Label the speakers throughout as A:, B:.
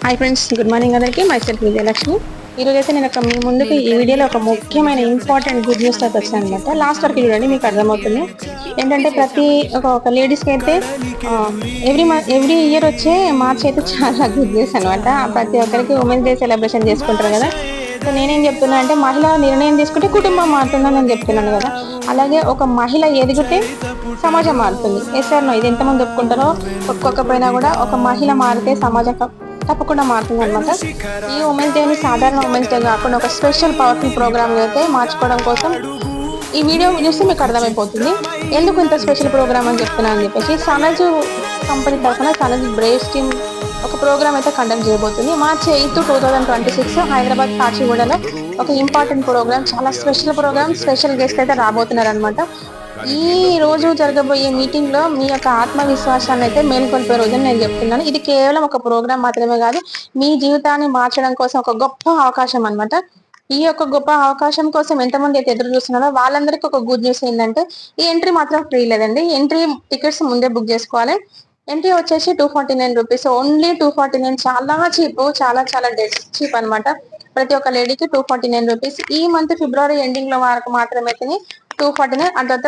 A: Hi friends, good morning అందరికి. My self Vijayalakshmi. ఈరోజు అయితే నేను మీ ముందుకు ఈ వీడియోలో ఒక ముఖ్యమైన ఇంపార్టెంట్ గుడ్ న్యూస్ తో వచ్చాను అనమాట. లాస్ట్ వరకు చూడండి, మీకు అర్థమవుతుంది. ఏంటంటే ప్రతి ఒక లేడీస్కి అయితే ఎవ్రీ ఇయర్ వచ్చే మార్చ్ అయితే చాలా గుడ్ న్యూస్ అనమాట. ప్రతి ఒక్కరికి ఉమెన్స్ డే సెలబ్రేషన్ చేసుకుంటారు కదా. సో నేనేం చెప్తున్నా అంటే, మహిళ నిర్ణయం తీసుకుంటే కుటుంబం మారుతుందని నేను చెప్తున్నాను కదా. అలాగే ఒక మహిళ ఎదిగితే సమాజం మారుతుంది. ఎస్ సార్ నో, ఇది ఎంతమంది ఒప్పుకుంటారో ఒప్పుకోకపోయినా కూడా ఒక మహిళ మారితే సమాజం తప్పకుండా మారుతుంది అనమాట. ఈ ఉమెన్స్ డేని సాధారణ ఉమెన్స్ డే కాకుండా ఒక స్పెషల్ పవర్ఫుల్ ప్రోగ్రామ్ అయితే మార్చుకోవడం కోసం ఈ వీడియో చూస్తే మీకు అర్థమైపోతుంది ఎందుకు ఇంత స్పెషల్ ప్రోగ్రామ్ అని చెప్తున్నాను అని చెప్పేసి. సనజు కంపెనీ తరఫున సనజు బ్రేవ్స్ టీమ్ ఒక ప్రోగ్రామ్ అయితే కండక్ట్ చేయబోతుంది. మార్చి 8, 2026 హైదరాబాద్ కాచిగూడలో ఒక ఇంపార్టెంట్ ప్రోగ్రామ్, చాలా స్పెషల్ ప్రోగ్రామ్, స్పెషల్ గెస్ట్ అయితే రాబోతున్నారు అనమాట. ఈ రోజు జరగబోయే మీటింగ్ లో మీ యొక్క ఆత్మవిశ్వాసాన్ని అయితే మేల్కొల్పే రోజు నేను చెప్తున్నాను. ఇది కేవలం ఒక ప్రోగ్రామ్ మాత్రమే కాదు, మీ జీవితాన్ని మార్చడం కోసం ఒక గొప్ప అవకాశం అనమాట. ఈ యొక్క గొప్ప అవకాశం కోసం ఎంతమంది అయితే ఎదురు చూస్తున్నారో వాళ్ళందరికీ ఒక గుడ్ న్యూస్ ఏంటంటే, ఈ ఎంట్రీ మాత్రం ఫ్రీ లేదండి. ఎంట్రీ టికెట్స్ ముందే బుక్ చేసుకోవాలి. ఎంట్రీ వచ్చేసి 249 రూపీస్, ఓన్లీ 249. చాలా చీప్, చాలా చాలా డెడ్ చీప్ అనమాట. ప్రతి ఒక్క లేడీకి 249 రూపీస్. ఈ మంత్ ఫిబ్రవరి ఎండింగ్ లో వరకు మాత్రమే 249. ఆ తర్వాత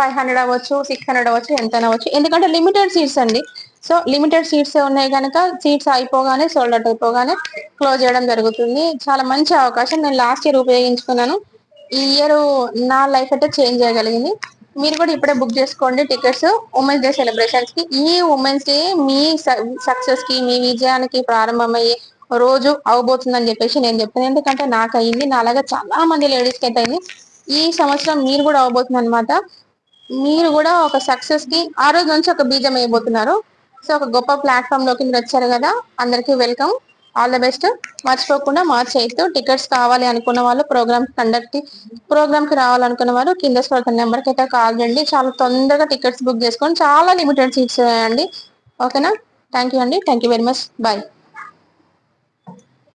A: 500 అవ్వచ్చు, 600 అవ్వచ్చు, ఎంత అవ్వచ్చు. ఎందుకంటే లిమిటెడ్ సీట్స్ అండి. సో లిమిటెడ్ సీట్స్ ఉన్నాయి కనుక సీట్స్ అయిపోగానే, సోల్డ్ అవుట్ అయిపోగానే క్లోజ్ చేయడం జరుగుతుంది. చాలా మంచి అవకాశం. నేను లాస్ట్ ఇయర్ ఉపయోగించుకున్నాను. ఈ ఇయర్ నా లైఫ్ అయితే చేంజ్ చేయగలిగింది. మీరు కూడా ఇప్పుడే బుక్ చేసుకోండి టికెట్స్ ఉమెన్స్ డే సెలబ్రేషన్స్ కి. ఈ ఉమెన్స్ డే మీ సక్సెస్ కి, మీ విజయానికి ప్రారంభమయ్యే రోజు అవబోతుందని చెప్పేసి నేను చెప్తాను. ఎందుకంటే నాకు అయింది, నా అలాగా చాలా మంది లేడీస్ కి అయితే అయింది. ఈ సంవత్సరం మీరు కూడా అవబోతుంది అనమాట. మీరు కూడా ఒక సక్సెస్ కి ఆ రోజు నుంచి ఒక బీజం వేయబోతున్నారు. సో ఒక గొప్ప ప్లాట్ఫామ్ లోకి మీరు వచ్చారు కదా, అందరికీ వెల్కమ్, ఆల్ ద బెస్ట్. మర్చిపోకుండా మార్చ్ 8 టికెట్స్ కావాలి అనుకున్న వాళ్ళు, ప్రోగ్రామ్ కి రావాలనుకున్న వారు కింద స్క్రోల్ నెంబర్ కి అయితే కాల్ చేయండి. చాలా తొందరగా టికెట్స్ బుక్ చేసుకోండి. చాలా లిమిటెడ్ సీట్స్ అండి. ఓకేనా? థ్యాంక్ యూ అండి. Thank you very much. Bye.